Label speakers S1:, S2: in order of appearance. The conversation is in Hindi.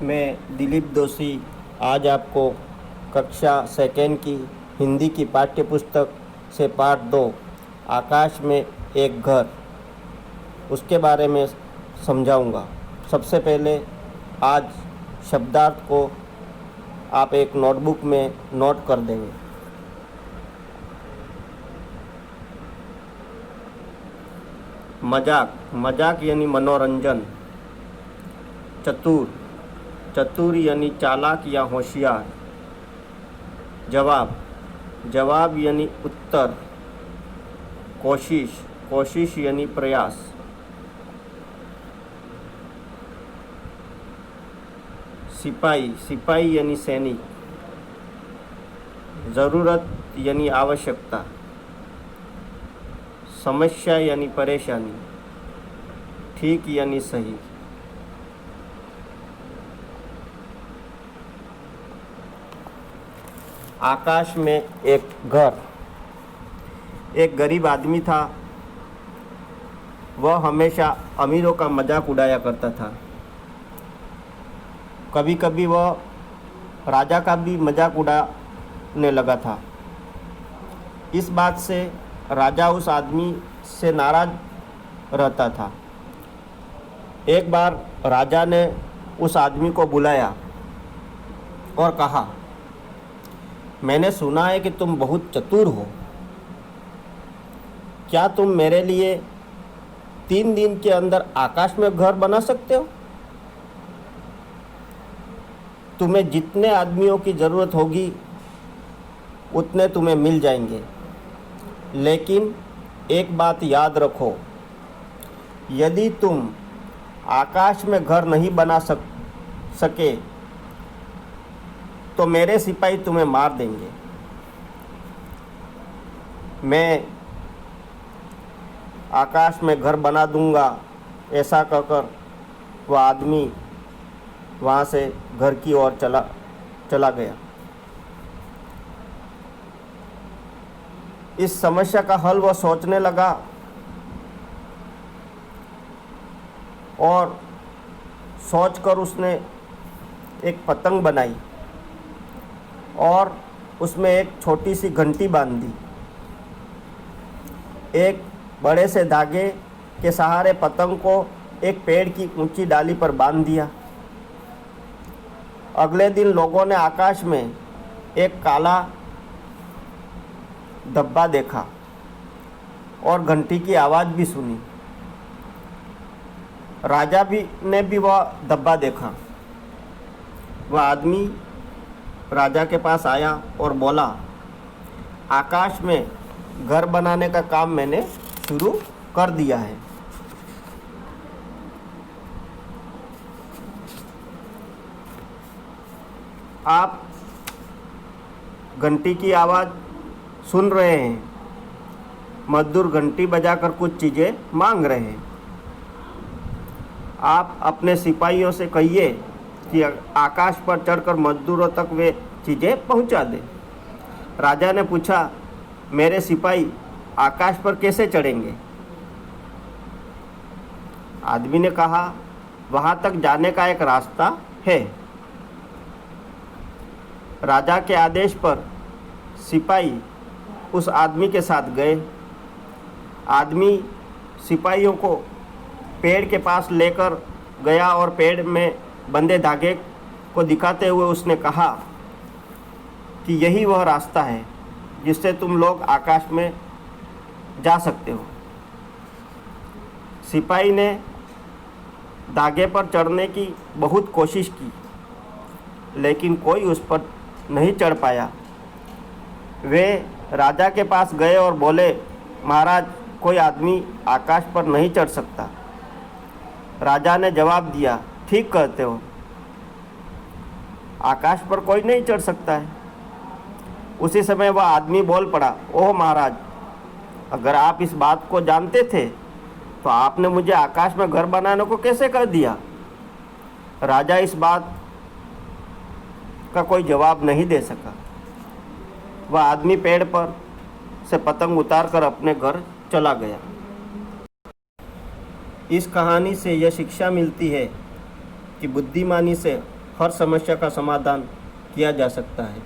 S1: मैं दिलीप दोषी आज आपको कक्षा सेकेंड की हिंदी की पाठ्य पुस्तक से पाठ 2 आकाश में एक घर उसके बारे में समझाऊंगा। सबसे पहले आज शब्दार्थ को आप एक नोटबुक में नोट कर देंगे। मजाक, मजाक यानी मनोरंजन। चतुर, चतुर यानी चालाक या होशियार। जवाब, जवाब यानी उत्तर। कोशिश, कोशिश यानी प्रयास। सिपाही, सिपाही यानी सैनिक। ज़रूरत यानी आवश्यकता। समस्या यानी परेशानी। ठीक यानी सही। आकाश में एक घर। एक गरीब आदमी था। वह हमेशा अमीरों का मजाक उड़ाया करता था। कभी कभी वह राजा का भी मजाक उड़ाने लगा था। इस बात से राजा उस आदमी से नाराज रहता था। एक बार राजा ने उस आदमी को बुलाया और कहा, मैंने सुना है कि तुम बहुत चतुर हो। क्या तुम मेरे लिए 3 दिन के अंदर आकाश में घर बना सकते हो? तुम्हें जितने आदमियों की ज़रूरत होगी उतने तुम्हें मिल जाएंगे, लेकिन एक बात याद रखो, यदि तुम आकाश में घर नहीं बना सके तो मेरे सिपाही तुम्हें मार देंगे। मैं आकाश में घर बना दूंगा। ऐसा कहकर वह आदमी वहाँ से घर की ओर चला गया। इस समस्या का हल वह सोचने लगा और सोचकर उसने एक पतंग बनाई और उसमें एक छोटी सी घंटी बांध दी। एक बड़े से धागे के सहारे पतंग को एक पेड़ की ऊंची डाली पर बांध दिया। अगले दिन लोगों ने आकाश में एक काला धब्बा देखा और घंटी की आवाज़ भी सुनी। राजा ने भी वह धब्बा देखा। वह आदमी राजा के पास आया और बोला, आकाश में घर बनाने का काम मैंने शुरू कर दिया है। आप घंटी की आवाज़ सुन रहे हैं। मजदूर घंटी बजाकर कुछ चीज़ें मांग रहे हैं। आप अपने सिपाहियों से कहिए कि आकाश पर चढ़कर मजदूरों तक वे चीज़ें पहुंचा दें। राजा ने पूछा, मेरे सिपाही आकाश पर कैसे चढ़ेंगे? आदमी ने कहा, वहां तक जाने का एक रास्ता है। राजा के आदेश पर सिपाही उस आदमी के साथ गए। आदमी सिपाहियों को पेड़ के पास लेकर गया और पेड़ में बंधे धागे को दिखाते हुए उसने कहा कि यही वह रास्ता है जिससे तुम लोग आकाश में जा सकते हो। सिपाही ने धागे पर चढ़ने की बहुत कोशिश की, लेकिन कोई उस पर नहीं चढ़ पाया। वे राजा के पास गए और बोले, महाराज, कोई आदमी आकाश पर नहीं चढ़ सकता। राजा ने जवाब दिया, ठीक कहते हो, आकाश पर कोई नहीं चढ़ सकता है। उसी समय वह आदमी बोल पड़ा, ओह महाराज, अगर आप इस बात को जानते थे तो आपने मुझे आकाश में घर बनाने को कैसे कर दिया? राजा इस बात का कोई जवाब नहीं दे सका। वह आदमी पेड़ पर से पतंग उतारकर अपने घर चला गया। इस कहानी से यह शिक्षा मिलती है कि बुद्धिमानी से हर समस्या का समाधान किया जा सकता है।